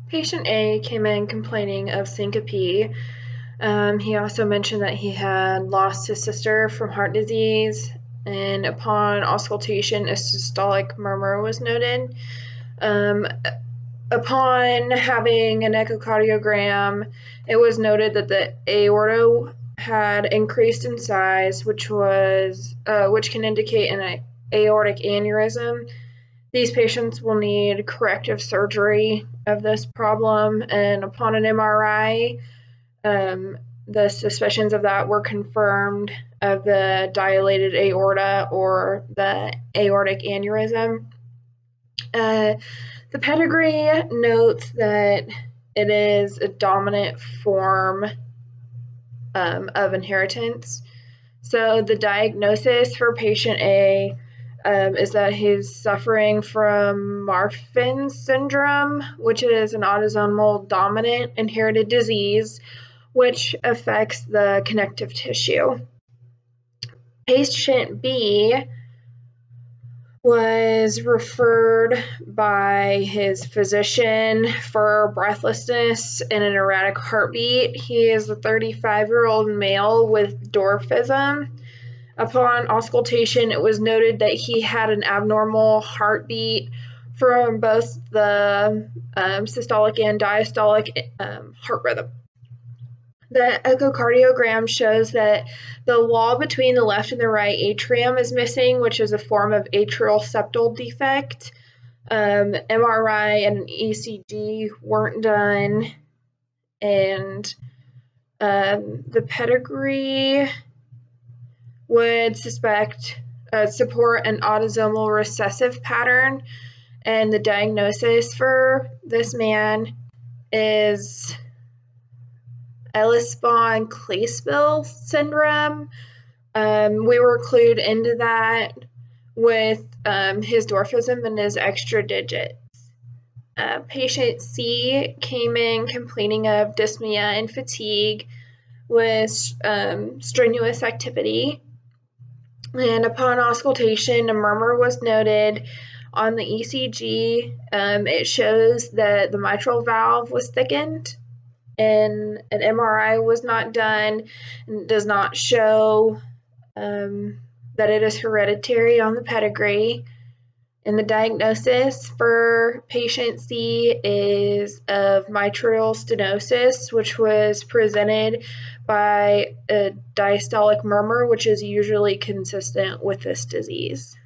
Patient A came in complaining of syncope. He also mentioned that he had lost his sister from heart disease, and upon auscultation, a systolic murmur was noted. Um, Upon having an echocardiogram, it was noted that the aorta had increased in size, which can indicate an aortic aneurysm. These patients will need corrective surgery of this problem, and upon an MRI, the suspicions of that were confirmed of the dilated aorta or the aortic aneurysm. The pedigree notes that it is a dominant form of inheritance. So the diagnosis for patient A is that he's suffering from Marfan syndrome, which is an autosomal dominant inherited disease, which affects the connective tissue. Patient B was referred by his physician for breathlessness and an erratic heartbeat. He is a 35-year-old male with dwarfism. Upon auscultation, it was noted that he had an abnormal heartbeat from both the systolic and diastolic heart rhythm. The echocardiogram shows that the wall between the left and the right atrium is missing, which is a form of atrial septal defect. MRI and an ECG weren't done, and the pedigree would support an autosomal recessive pattern, and the diagnosis for this man is Ellis-von-Claisville syndrome. We were clued into that with his dwarfism and his extra digits. Patient C came in complaining of dyspnea and fatigue with strenuous activity. And upon auscultation, a murmur was noted. On the ECG, it shows that the mitral valve was thickened, and an MRI was not done, and does not show that it is hereditary on the pedigree. And the diagnosis for patient C is of mitral stenosis, which was presented by a diastolic murmur, which is usually consistent with this disease.